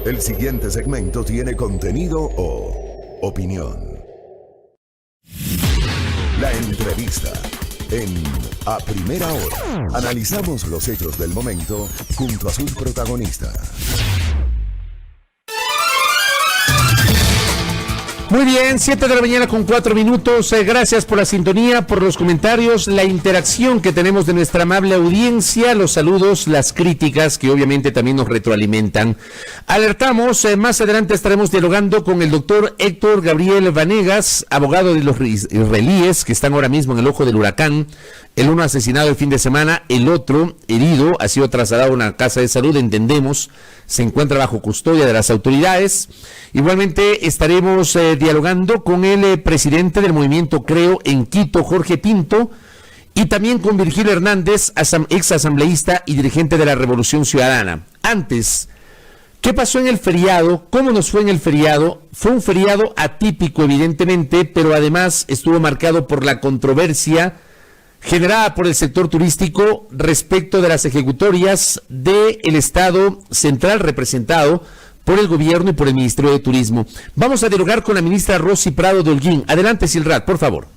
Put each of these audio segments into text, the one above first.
El siguiente segmento tiene contenido o opinión. La entrevista en A Primera Hora. Analizamos los hechos del momento junto a sus protagonistas. Muy bien, 7 de la mañana con 4 minutos. Gracias por la sintonía, por los comentarios, la interacción que tenemos de nuestra amable audiencia, los saludos, las críticas que obviamente también nos retroalimentan. Alertamos, más adelante estaremos dialogando con el doctor Héctor Gabriel Vanegas, abogado de los israelíes que están ahora mismo en el ojo del huracán. El uno asesinado el fin de semana, el otro herido, ha sido trasladado a una casa de salud, entendemos, se encuentra bajo custodia de las autoridades. Igualmente estaremos dialogando con el presidente del movimiento Creo en Quito, Jorge Pinto, y también con Virgilio Hernández, ex asambleísta y dirigente de la Revolución Ciudadana. Antes, ¿qué pasó en el feriado? ¿Cómo nos fue en el feriado? Fue un feriado atípico, evidentemente, pero además estuvo marcado por la controversia generada por el sector turístico respecto de las ejecutorias del Estado central representado por el gobierno y por el Ministerio de Turismo. Vamos a dialogar con la ministra Rosy Prado de Holguín. Adelante, Silrat, por favor.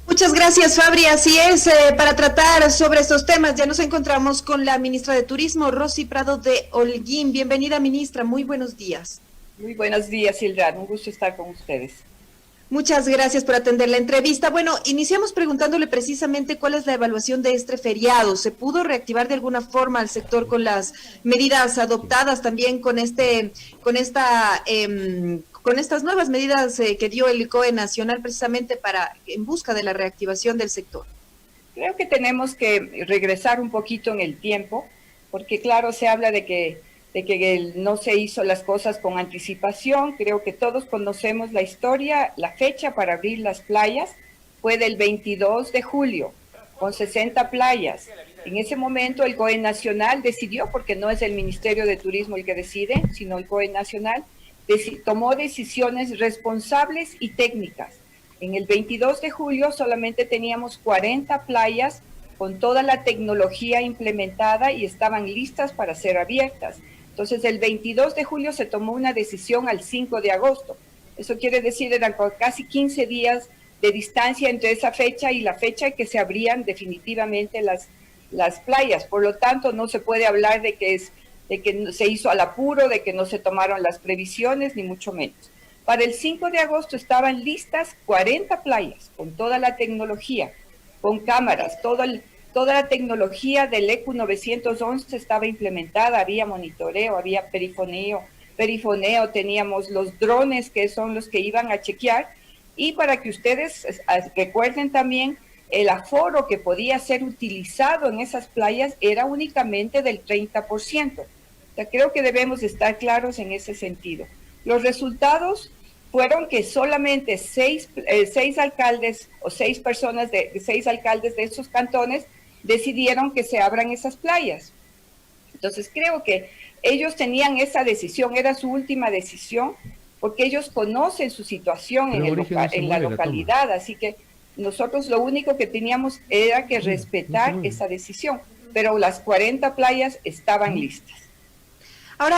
Muchas gracias, Fabri. Así es, para tratar sobre estos temas ya nos encontramos con la ministra de Turismo, Rosy Prado de Holguín. Bienvenida, ministra. Muy buenos días. Muy buenos días, Silrat. Un gusto estar con ustedes. Muchas gracias por atender la entrevista. Bueno, iniciamos preguntándole precisamente cuál es la evaluación de este feriado. ¿Se pudo reactivar de alguna forma al sector con las medidas adoptadas también con estas nuevas medidas que dio el COE Nacional precisamente en busca de la reactivación del sector? Creo que tenemos que regresar un poquito en el tiempo, porque claro, se habla de que no se hizo las cosas con anticipación. Creo que todos conocemos la historia. La fecha para abrir las playas fue del 22 de julio, con 60 playas. En ese momento el COE Nacional decidió, porque no es el Ministerio de Turismo el que decide, sino el COE Nacional, tomó decisiones responsables y técnicas. En el 22 de julio solamente teníamos 40 playas con toda la tecnología implementada y estaban listas para ser abiertas. Entonces, el 22 de julio se tomó una decisión al 5 de agosto. Eso quiere decir, eran casi 15 días de distancia entre esa fecha y la fecha en que se abrían definitivamente las playas. Por lo tanto, no se puede hablar de que se hizo al apuro, de que no se tomaron las previsiones, ni mucho menos. Para el 5 de agosto estaban listas 40 playas, con toda la tecnología, con cámaras, toda la tecnología del ECU 911 estaba implementada, había monitoreo, había perifoneo, teníamos los drones que son los que iban a chequear, y para que ustedes recuerden también, el aforo que podía ser utilizado en esas playas era únicamente del 30%. O sea, creo que debemos estar claros en ese sentido. Los resultados fueron que solamente seis alcaldes o 6 personas de 6 alcaldes de esos cantones decidieron que se abran esas playas. Entonces creo que ellos tenían esa decisión, era su última decisión, porque ellos conocen su situación en la localidad, así que nosotros lo único que teníamos era que respetar esa decisión, pero las 40 playas estaban listas. Ahora,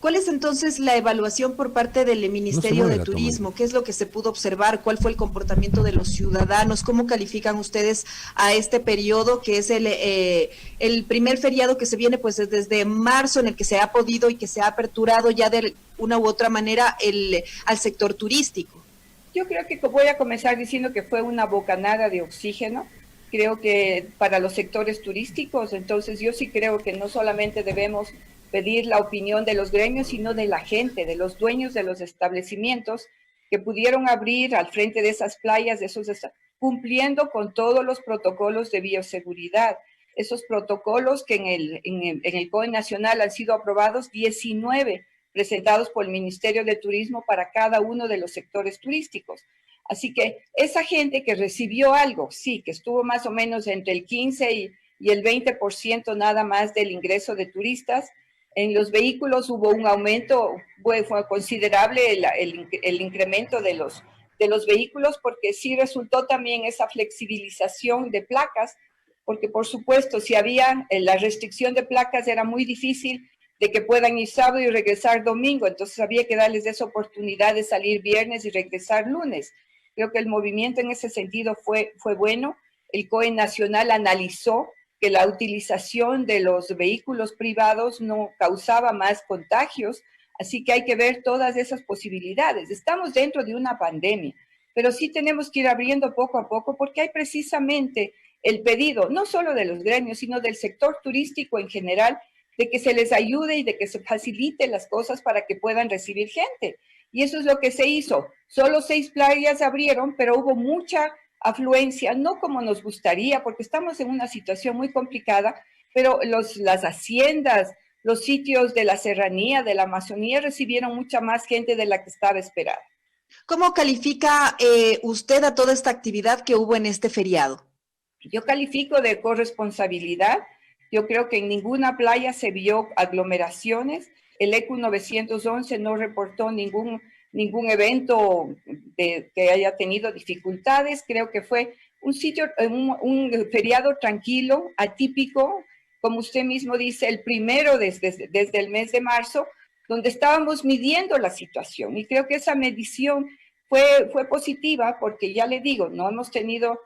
¿cuál es entonces la evaluación por parte del Ministerio de Turismo? ¿Qué es lo que se pudo observar? ¿Cuál fue el comportamiento de los ciudadanos? ¿Cómo califican ustedes a este periodo, que es el primer feriado que se viene pues desde marzo, en el que se ha podido y que se ha aperturado ya de una u otra manera al sector turístico? Yo creo que voy a comenzar diciendo que fue una bocanada de oxígeno. Creo que para los sectores turísticos, entonces yo sí creo que no solamente debemos pedir la opinión de los gremios, sino de la gente, de los dueños de los establecimientos que pudieron abrir al frente de esas playas, cumpliendo con todos los protocolos de bioseguridad. Esos protocolos que en el COE Nacional han sido aprobados, 19 presentados por el Ministerio de Turismo para cada uno de los sectores turísticos. Así que esa gente que recibió algo, sí, que estuvo más o menos entre el 15 y el 20% nada más del ingreso de turistas. En los vehículos hubo un aumento, fue considerable el incremento de los vehículos, porque sí resultó también esa flexibilización de placas, porque por supuesto si había la restricción de placas era muy difícil de que puedan ir sábado y regresar domingo, entonces había que darles esa oportunidad de salir viernes y regresar lunes. Creo que el movimiento en ese sentido fue bueno. El COE Nacional analizó que la utilización de los vehículos privados no causaba más contagios, así que hay que ver todas esas posibilidades. Estamos dentro de una pandemia, pero sí tenemos que ir abriendo poco a poco porque hay precisamente el pedido, no solo de los gremios, sino del sector turístico en general, de que se les ayude y de que se facilite las cosas para que puedan recibir gente. Y eso es lo que se hizo. Solo 6 playas abrieron, pero hubo mucha afluencia, no como nos gustaría, porque estamos en una situación muy complicada, pero las haciendas, los sitios de la serranía, de la Amazonía, recibieron mucha más gente de la que estaba esperada. ¿Cómo califica usted a toda esta actividad que hubo en este feriado? Yo califico de corresponsabilidad. Yo creo que en ninguna playa se vio aglomeraciones. El ECU 911 no reportó ningún evento que haya tenido dificultades. Creo que fue un feriado tranquilo, atípico, como usted mismo dice, el primero desde el mes de marzo, donde estábamos midiendo la situación. Y creo que esa medición fue positiva porque, ya le digo, no hemos tenido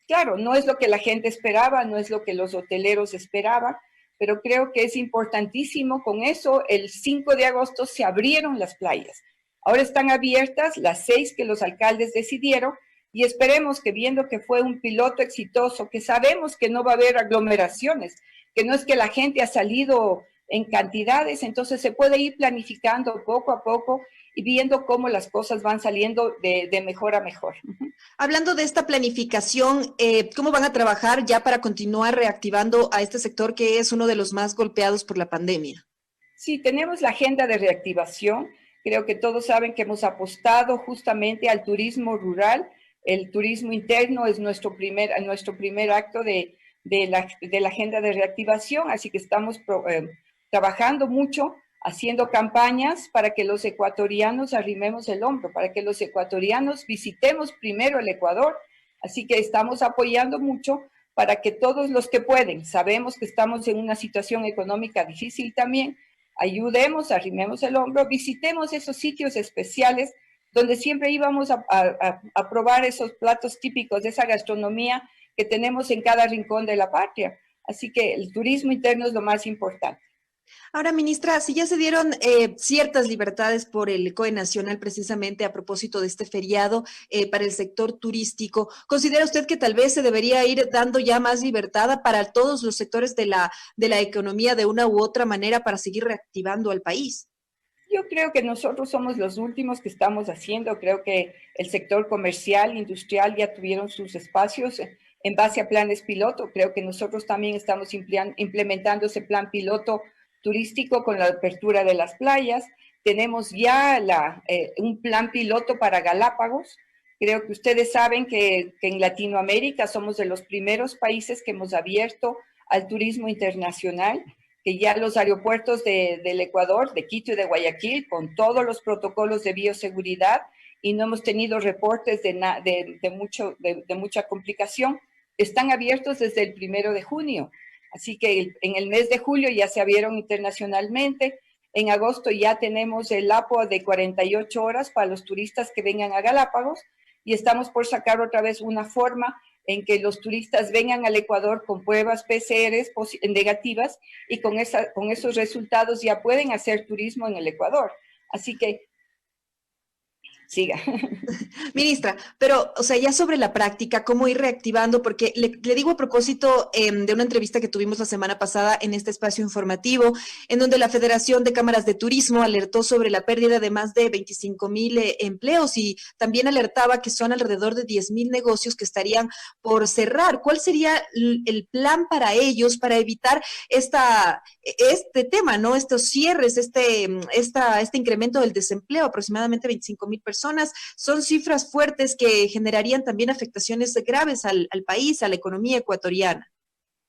claro, no es lo que la gente esperaba, no es lo que los hoteleros esperaban, pero creo que es importantísimo. Con eso, el 5 de agosto se abrieron las playas. Ahora están abiertas las 6 que los alcaldes decidieron y esperemos que, viendo que fue un piloto exitoso, que sabemos que no va a haber aglomeraciones, que no es que la gente ha salido en cantidades, entonces se puede ir planificando poco a poco y viendo cómo las cosas van saliendo de mejor a mejor. Hablando de esta planificación, ¿cómo van a trabajar ya para continuar reactivando a este sector que es uno de los más golpeados por la pandemia? Sí, tenemos la agenda de reactivación. Creo que todos saben que hemos apostado justamente al turismo rural. El turismo interno es nuestro primer acto de la agenda de reactivación, así que estamos trabajando mucho, haciendo campañas para que los ecuatorianos arrimemos el hombro, para que los ecuatorianos visitemos primero el Ecuador. Así que estamos apoyando mucho para que todos los que pueden, sabemos que estamos en una situación económica difícil también, ayudemos, arrimemos el hombro, visitemos esos sitios especiales donde siempre íbamos a probar esos platos típicos de esa gastronomía que tenemos en cada rincón de la patria. Así que el turismo interno es lo más importante. Ahora, ministra, si ya se dieron ciertas libertades por el COE Nacional precisamente a propósito de este feriado para el sector turístico, ¿considera usted que tal vez se debería ir dando ya más libertad para todos los sectores de la economía de una u otra manera para seguir reactivando al país? Yo creo que nosotros somos los últimos que estamos haciendo. Creo que el sector comercial, industrial ya tuvieron sus espacios en base a planes piloto. Creo que nosotros también estamos implementando ese plan piloto turístico con la apertura de las playas. Tenemos ya un plan piloto para Galápagos. Creo que ustedes saben que en Latinoamérica somos de los primeros países que hemos abierto al turismo internacional, que ya los aeropuertos del Ecuador, de Quito y de Guayaquil, con todos los protocolos de bioseguridad, y no hemos tenido reportes de mucha complicación, están abiertos desde el 1 de junio. Así que en el mes de julio ya se abrieron internacionalmente. En agosto ya tenemos el APO de 48 horas para los turistas que vengan a Galápagos y estamos por sacar otra vez una forma en que los turistas vengan al Ecuador con pruebas PCR negativas y con esos resultados ya pueden hacer turismo en el Ecuador. Así que siga. Ministra, pero, o sea, ya sobre la práctica, ¿cómo ir reactivando? Porque le digo a propósito de una entrevista que tuvimos la semana pasada en este espacio informativo, en donde la Federación de Cámaras de Turismo alertó sobre la pérdida de más de 25,000 empleos y también alertaba que son alrededor de 10,000 negocios que estarían por cerrar. ¿Cuál sería el plan para ellos, para evitar este tema, ¿no? Estos cierres, este incremento del desempleo, aproximadamente 25,000 personas? Son cifras fuertes que generarían también afectaciones graves al país, a la economía ecuatoriana.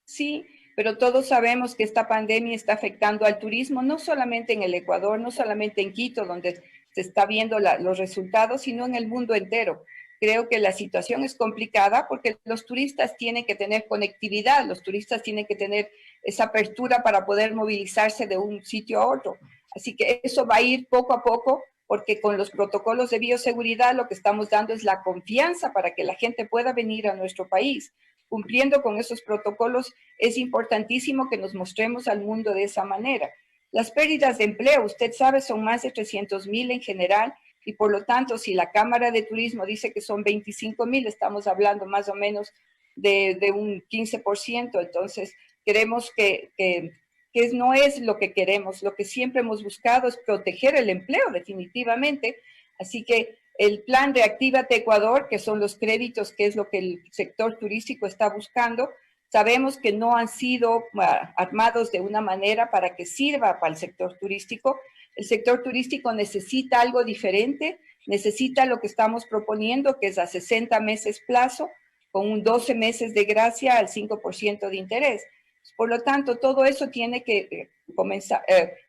Sí, pero todos sabemos que esta pandemia está afectando al turismo, no solamente en el Ecuador, no solamente en Quito, donde se está viendo los resultados, sino en el mundo entero. Creo que la situación es complicada porque los turistas tienen que tener conectividad, los turistas tienen que tener esa apertura para poder movilizarse de un sitio a otro. Así que eso va a ir poco a poco, porque con los protocolos de bioseguridad lo que estamos dando es la confianza para que la gente pueda venir a nuestro país. Cumpliendo con esos protocolos, es importantísimo que nos mostremos al mundo de esa manera. Las pérdidas de empleo, usted sabe, son más de 300,000 en general, y por lo tanto, si la Cámara de Turismo dice que son 25,000, estamos hablando más o menos de un 15%. Entonces, queremos que no es lo que queremos. Lo que siempre hemos buscado es proteger el empleo, definitivamente. Así que el plan Reactívate Ecuador, que son los créditos, que es lo que el sector turístico está buscando, sabemos que no han sido armados de una manera para que sirva para el sector turístico. El sector turístico necesita algo diferente, necesita lo que estamos proponiendo, que es a 60 meses plazo, con un 12 meses de gracia al 5% de interés. Por lo tanto, todo eso tiene que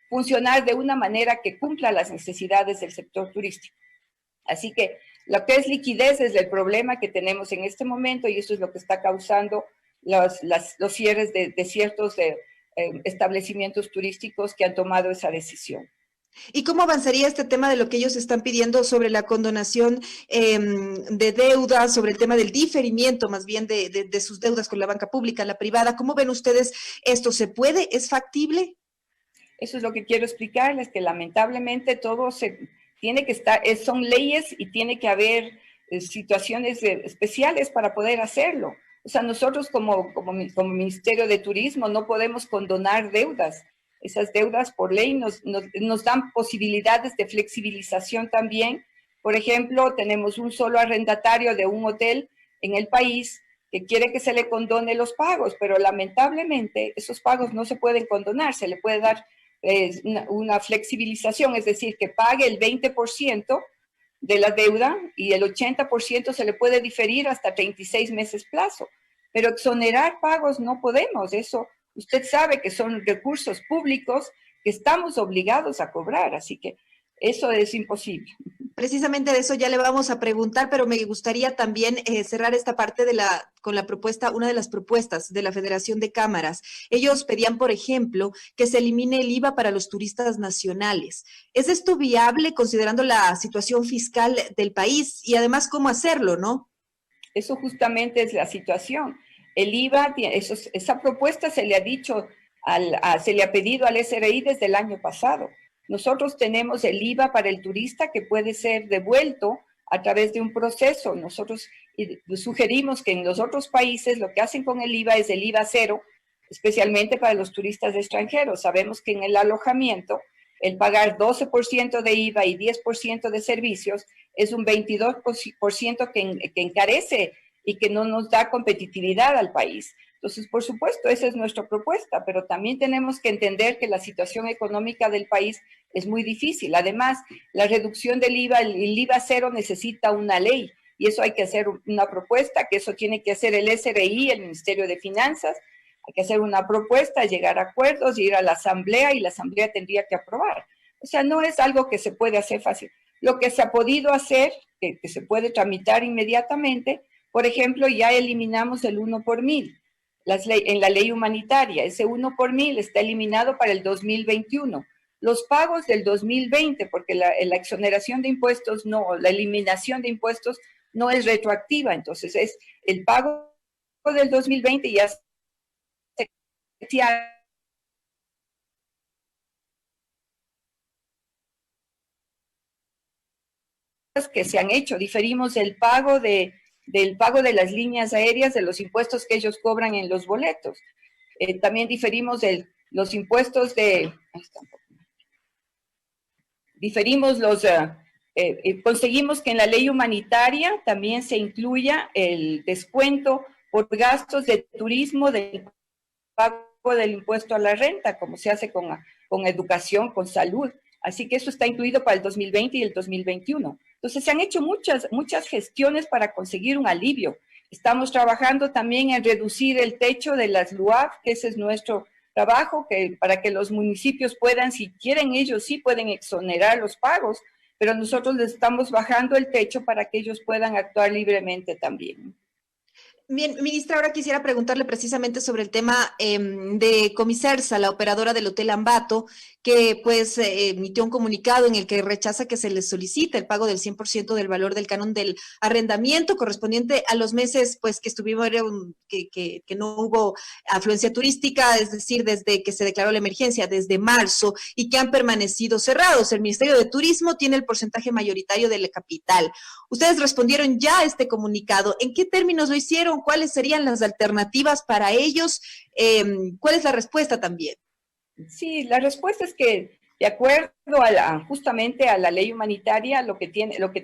funcionar de una manera que cumpla las necesidades del sector turístico. Así que lo que es liquidez es el problema que tenemos en este momento, y eso es lo que está causando los cierres de ciertos establecimientos turísticos que han tomado esa decisión. ¿Y cómo avanzaría este tema de lo que ellos están pidiendo sobre la condonación de deudas, sobre el tema del diferimiento más bien de sus deudas con la banca pública, la privada? ¿Cómo ven ustedes esto? ¿Se puede? ¿Es factible? Eso es lo que quiero explicarles, que lamentablemente todo tiene que estar, son leyes y tiene que haber situaciones especiales para poder hacerlo. O sea, nosotros como Ministerio de Turismo no podemos condonar deudas. Esas deudas por ley nos dan posibilidades de flexibilización también. Por ejemplo, tenemos un solo arrendatario de un hotel en el país que quiere que se le condone los pagos, pero lamentablemente esos pagos no se pueden condonar, se le puede dar una flexibilización, es decir, que pague el 20% de la deuda y el 80% se le puede diferir hasta 36 meses plazo. Pero exonerar pagos no podemos, eso usted sabe que son recursos públicos que estamos obligados a cobrar, así que eso es imposible. Precisamente de eso ya le vamos a preguntar, pero me gustaría también cerrar esta parte con la propuesta, una de las propuestas de la Federación de Cámaras. Ellos pedían, por ejemplo, que se elimine el IVA para los turistas nacionales. ¿Es esto viable considerando la situación fiscal del país y además cómo hacerlo, no? Eso justamente es la situación. El IVA, esa propuesta se le ha dicho, se le ha pedido al SRI desde el año pasado. Nosotros tenemos el IVA para el turista que puede ser devuelto a través de un proceso. Nosotros sugerimos que en los otros países lo que hacen con el IVA es el IVA cero, especialmente para los turistas extranjeros. Sabemos que en el alojamiento el pagar 12% de IVA y 10% de servicios es un 22% que encarece y que no nos da competitividad al país. Entonces, por supuesto, esa es nuestra propuesta, pero también tenemos que entender que la situación económica del país es muy difícil. Además, la reducción del IVA, el IVA cero necesita una ley, y eso hay que hacer una propuesta, que eso tiene que hacer el SRI, el Ministerio de Finanzas, hay que hacer una propuesta, llegar a acuerdos, ir a la Asamblea, y la Asamblea tendría que aprobar. O sea, no es algo que se puede hacer fácil. Lo que se ha podido hacer, que se puede tramitar inmediatamente, por ejemplo, ya eliminamos el 1 por 1000 en la ley humanitaria. Ese 1 por 1000 está eliminado para el 2021. Los pagos del 2020, porque la exoneración de impuestos la eliminación de impuestos no es retroactiva, entonces es el pago del 2020 ya que se han hecho. Diferimos el pago del pago de las líneas aéreas, de los impuestos que ellos cobran en los boletos. También diferimos los impuestos conseguimos que en la ley humanitaria también se incluya el descuento por gastos de turismo del pago del impuesto a la renta, como se hace con educación, con salud. Así que eso está incluido para el 2020 y el 2021. Entonces, se han hecho muchas gestiones para conseguir un alivio. Estamos trabajando también en reducir el techo de las LUAF, que ese es nuestro trabajo, para que los municipios puedan, si quieren ellos sí pueden exonerar los pagos, pero nosotros les estamos bajando el techo para que ellos puedan actuar libremente también. Bien, ministra, ahora quisiera preguntarle precisamente sobre el tema de Comisersa, la operadora del Hotel Ambato, que pues emitió un comunicado en el que rechaza que se les solicite el pago del 100% del valor del canon del arrendamiento correspondiente a los meses pues que estuvieron, que no hubo afluencia turística, es decir, desde que se declaró la emergencia, desde marzo, y que han permanecido cerrados. El Ministerio de Turismo tiene el porcentaje mayoritario del capital. Ustedes respondieron ya a este comunicado. ¿En qué términos lo hicieron? ¿Cuáles serían las alternativas para ellos? ¿Cuál es la respuesta también? Sí, la respuesta es que de acuerdo a justamente a la ley humanitaria, lo que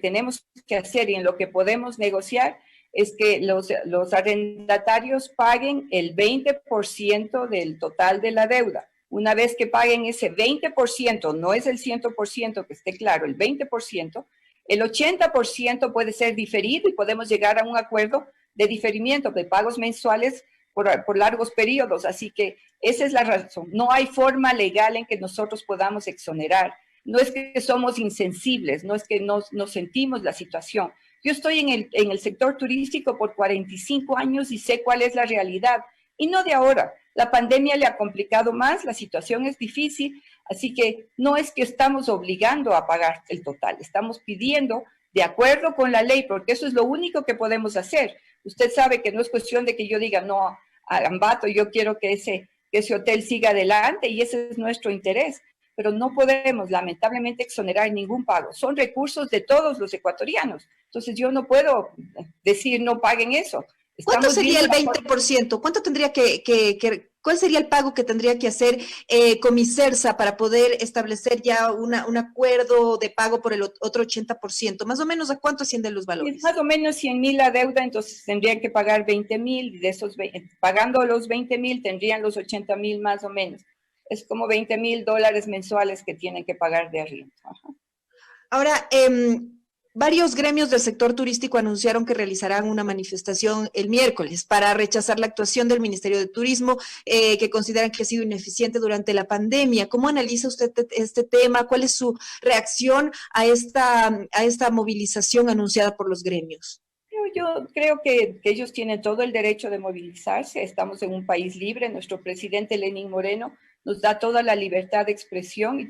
tenemos que hacer y en lo que podemos negociar es que los arrendatarios paguen el 20% del total de la deuda. Una vez que paguen ese 20%, no es el 100%, que esté claro, el 20%, el 80% puede ser diferido y podemos llegar a un acuerdo de diferimiento de pagos mensuales por largos periodos. Así que esa es la razón. No hay forma legal en que nosotros podamos exonerar. No es que somos insensibles, no es que no sentimos la situación. Yo estoy en el sector turístico por 45 años y sé cuál es la realidad. Y no de ahora. La pandemia le ha complicado más, la situación es difícil, así que no es que estamos obligando a pagar el total, estamos pidiendo de acuerdo con la ley, porque eso es lo único que podemos hacer. Usted sabe que no es cuestión de que yo diga no a Ambato, yo quiero que ese hotel siga adelante y ese es nuestro interés, pero no podemos lamentablemente exonerar ningún pago. Son recursos de todos los ecuatorianos, entonces yo no puedo decir no paguen eso. ¿Cuánto sería el 20%? ¿Cuánto tendría cuál sería el pago que tendría que hacer Comisersa para poder establecer ya un acuerdo de pago por el otro 80%? Más o menos, ¿a cuánto ascienden los valores? Más o menos 100,000 la deuda, entonces tendrían que pagar 20,000, de esos, pagando los 20,000 tendrían los 80,000 más o menos. Es como $20,000 mensuales que tienen que pagar de arriendo. Ajá. Ahora, varios gremios del sector turístico anunciaron que realizarán una manifestación el miércoles para rechazar la actuación del Ministerio de Turismo, que consideran que ha sido ineficiente durante la pandemia. ¿Cómo analiza usted este tema? ¿Cuál es su reacción a esta movilización anunciada por los gremios? Yo creo que ellos tienen todo el derecho de movilizarse. Estamos en un país libre. Nuestro presidente Lenín Moreno nos da toda la libertad de expresión y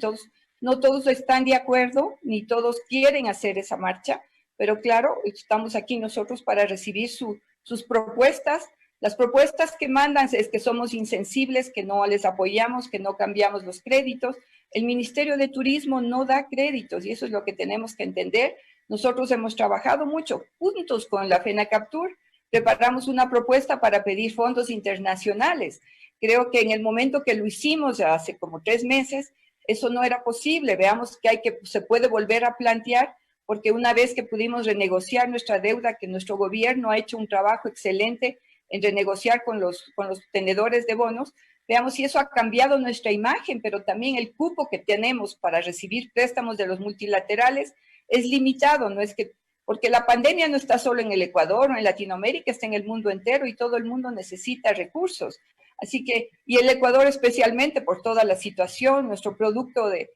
no todos están de acuerdo, ni todos quieren hacer esa marcha, pero claro, estamos aquí nosotros para recibir sus propuestas. Las propuestas que mandan es que somos insensibles, que no les apoyamos, que no cambiamos los créditos. El Ministerio de Turismo no da créditos y eso es lo que tenemos que entender. Nosotros hemos trabajado mucho juntos con la FENACAPTUR, preparamos una propuesta para pedir fondos internacionales. Creo que en el momento que lo hicimos, hace como 3 meses, eso no era posible. Veamos que se puede volver a plantear, porque una vez que pudimos renegociar nuestra deuda, que nuestro gobierno ha hecho un trabajo excelente en renegociar con los tenedores de bonos, veamos si eso ha cambiado nuestra imagen, pero también el cupo que tenemos para recibir préstamos de los multilaterales es limitado, no es que, porque la pandemia no está solo en el Ecuador o en Latinoamérica, está en el mundo entero y todo el mundo necesita recursos. Así que, y el Ecuador especialmente por toda la situación, nuestro producto de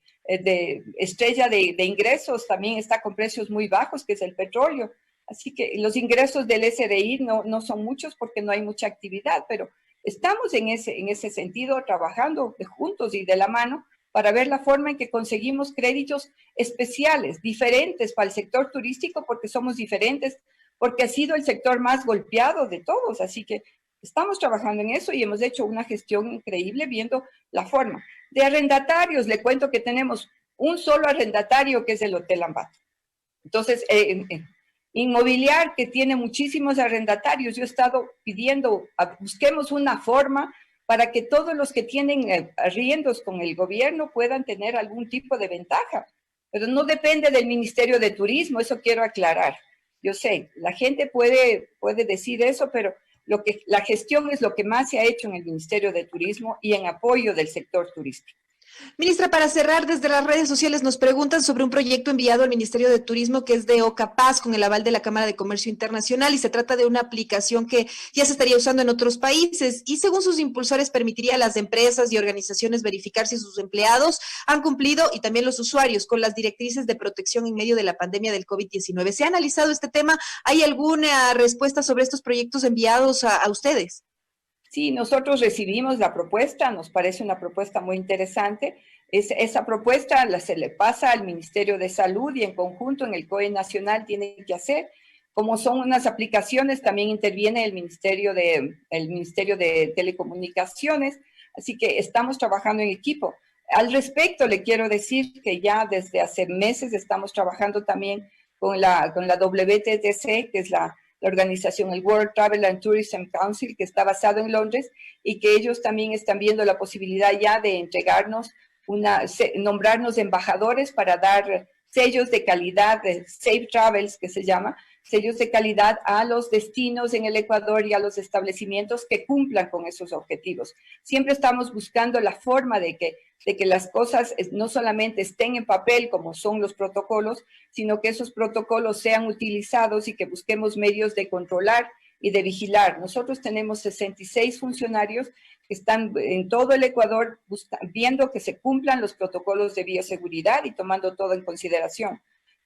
estrella de ingresos también está con precios muy bajos, que es el petróleo. Así que los ingresos del SDI no son muchos porque no hay mucha actividad, pero estamos en ese sentido trabajando juntos y de la mano para ver la forma en que conseguimos créditos especiales, diferentes para el sector turístico, porque somos diferentes, porque ha sido el sector más golpeado de todos. Así que estamos trabajando en eso y hemos hecho una gestión increíble viendo la forma. De arrendatarios, le cuento que tenemos un solo arrendatario que es el Hotel Ambato. Entonces, Inmobiliar, que tiene muchísimos arrendatarios, yo he estado pidiendo, busquemos una forma para que todos los que tienen arriendos con el gobierno puedan tener algún tipo de ventaja. Pero no depende del Ministerio de Turismo, eso quiero aclarar. Yo sé, la gente puede decir eso, pero la gestión es lo que más se ha hecho en el Ministerio de Turismo y en apoyo del sector turístico. Ministra, para cerrar, desde las redes sociales nos preguntan sobre un proyecto enviado al Ministerio de Turismo que es de Ocapaz con el aval de la Cámara de Comercio Internacional y se trata de una aplicación que ya se estaría usando en otros países y según sus impulsores permitiría a las empresas y organizaciones verificar si sus empleados han cumplido y también los usuarios con las directrices de protección en medio de la pandemia del COVID-19. ¿Se ha analizado este tema? ¿Hay alguna respuesta sobre estos proyectos enviados a ustedes? Sí, nosotros recibimos la propuesta, nos parece una propuesta muy interesante. Esa propuesta se le pasa al Ministerio de Salud y en conjunto en el COE Nacional tiene que hacer. Como son unas aplicaciones, también interviene el Ministerio de Telecomunicaciones, así que estamos trabajando en equipo. Al respecto, le quiero decir que ya desde hace meses estamos trabajando también con la WTTC, que es la organización, el World Travel and Tourism Council, que está basado en Londres, y que ellos también están viendo la posibilidad ya de entregarnos, nombrarnos embajadores para dar sellos de calidad, de Safe Travels, que se llama, sellos de calidad a los destinos en el Ecuador y a los establecimientos que cumplan con esos objetivos. Siempre estamos buscando la forma de que las cosas no solamente estén en papel como son los protocolos, sino que esos protocolos sean utilizados y que busquemos medios de controlar y de vigilar. Nosotros tenemos 66 funcionarios que están en todo el Ecuador viendo que se cumplan los protocolos de bioseguridad y tomando todo en consideración.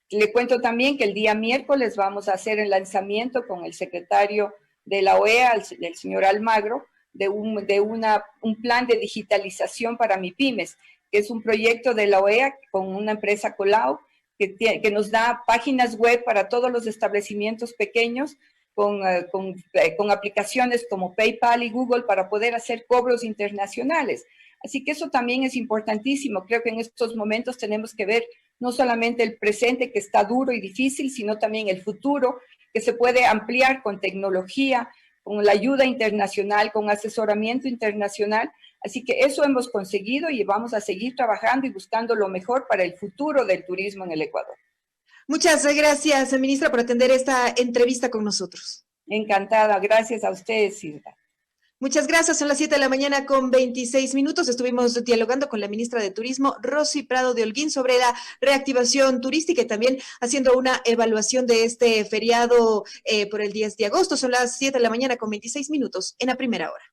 Le cuento también que el día miércoles vamos a hacer el lanzamiento con el secretario de la OEA, el señor Almagro, de un plan de digitalización para MIPYMES, que es un proyecto de la OEA con una empresa Colau, que nos da páginas web para todos los establecimientos pequeños con aplicaciones como PayPal y Google para poder hacer cobros internacionales. Así que eso también es importantísimo. Creo que en estos momentos tenemos que ver no solamente el presente, que está duro y difícil, sino también el futuro, que se puede ampliar con tecnología, con la ayuda internacional, con asesoramiento internacional. Así que eso hemos conseguido y vamos a seguir trabajando y buscando lo mejor para el futuro del turismo en el Ecuador. Muchas gracias, ministra, por atender esta entrevista con nosotros. Encantada. Gracias a ustedes, Silvia. Muchas gracias. Son las 7 de la mañana con 26 minutos. Estuvimos dialogando con la ministra de Turismo, Rosy Prado de Holguín, sobre la reactivación turística y también haciendo una evaluación de este feriado por el 10 de agosto. Son las 7 de la mañana con 26 minutos en la primera hora.